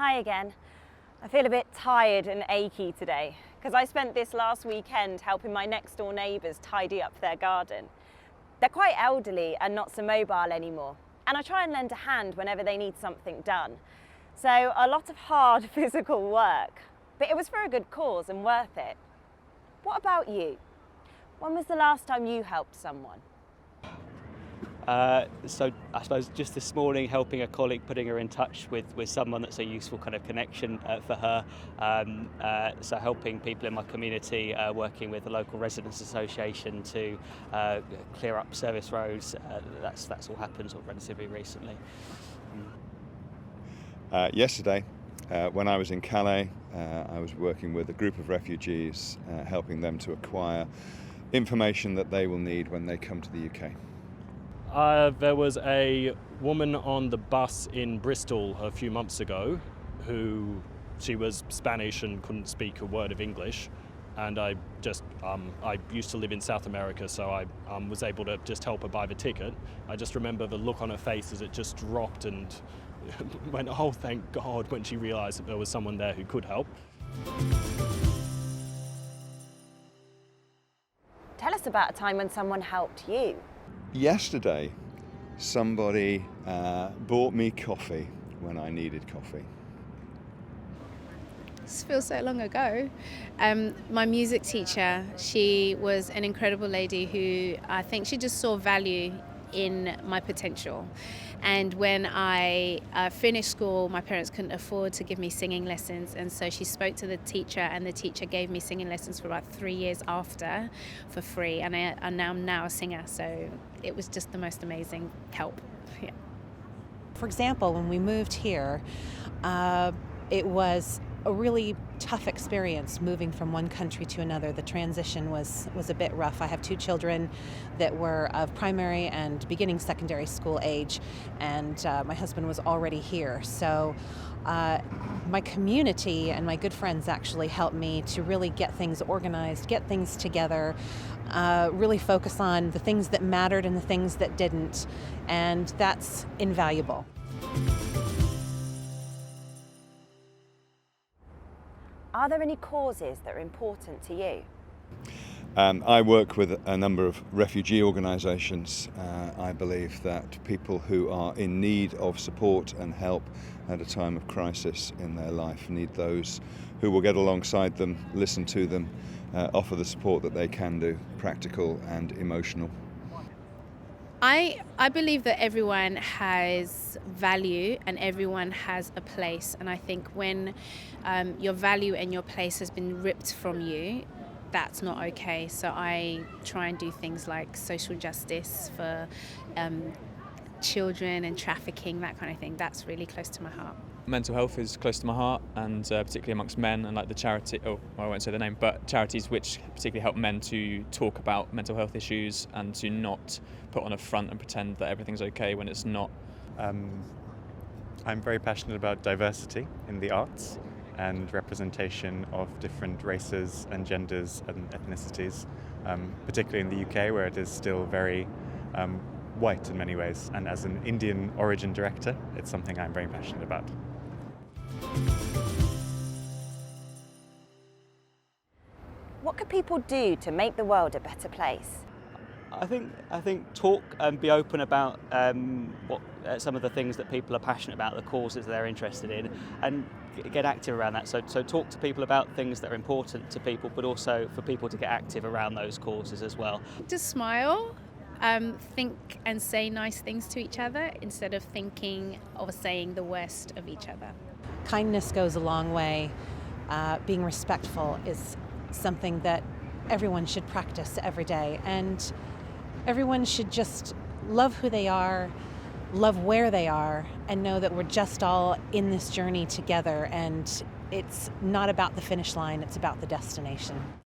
Hi again. I feel a bit tired and achy today because I spent this last weekend helping my next door neighbours tidy up their garden. They're quite elderly and not so mobile anymore, and I try and lend a hand whenever they need something done. So a lot of hard physical work, but it was for a good cause and worth it. What about you? When was the last time you helped someone? So I suppose just this morning helping a colleague, putting her in touch with someone that's a useful kind of connection for her. So helping people in my community, working with the local residents association to clear up service roads. That's all happened sort of relatively recently. Yesterday, when I was in Calais, I was working with a group of refugees, helping them to acquire information that they will need when they come to the UK. There was a woman on the bus in Bristol a few months ago she was Spanish and couldn't speak a word of English, and I used to live in South America, so I was able to just help her buy the ticket. I just remember the look on her face as it just dropped and went, oh thank God, when she realised that there was someone there who could help. Tell us about a time when someone helped you. Yesterday, somebody bought me coffee when I needed coffee. This feels so long ago. My music teacher, she was an incredible lady who I think she just saw value in my potential. And when I finished school, my parents couldn't afford to give me singing lessons, and so she spoke to the teacher, and the teacher gave me singing lessons for about 3 years after for free, and I'm now a singer, so it was just the most amazing help. Yeah. For example, when we moved here, it was a really tough experience moving from one country to another. The transition was a bit rough. I have 2 children that were of primary and beginning secondary school age, and my husband was already here. So my community and my good friends actually helped me to really get things organized, get things together, really focus on the things that mattered and the things that didn't, and that's invaluable. Are there any causes that are important to you? I work with a number of refugee organisations. I believe that people who are in need of support and help at a time of crisis in their life need those who will get alongside them, listen to them, offer the support that they can do, practical and emotional. I believe that everyone has value and everyone has a place, and I think when your value and your place has been ripped from you, that's not okay. So I try and do things like social justice for children and trafficking, that kind of thing. That's really close to my heart. Mental health is close to my heart, and particularly amongst men, and like the charity, I won't say the name, but charities which particularly help men to talk about mental health issues and to not put on a front and pretend that everything's okay when it's not. I'm very passionate about diversity in the arts and representation of different races and genders and ethnicities, particularly in the UK, where it is still very white in many ways, and as an Indian origin director, it's something I'm very passionate about. What could people do to make the world a better place? I think talk and be open about what some of the things that people are passionate about, the causes they're interested in, and get active around that. So talk to people about things that are important to people, but also for people to get active around those causes as well. Just smile. Think and say nice things to each other instead of thinking or saying the worst of each other. Kindness goes a long way. Being respectful is something that everyone should practice every day, and everyone should just love who they are, love where they are, and know that we're just all in this journey together, and it's not about the finish line, it's about the destination.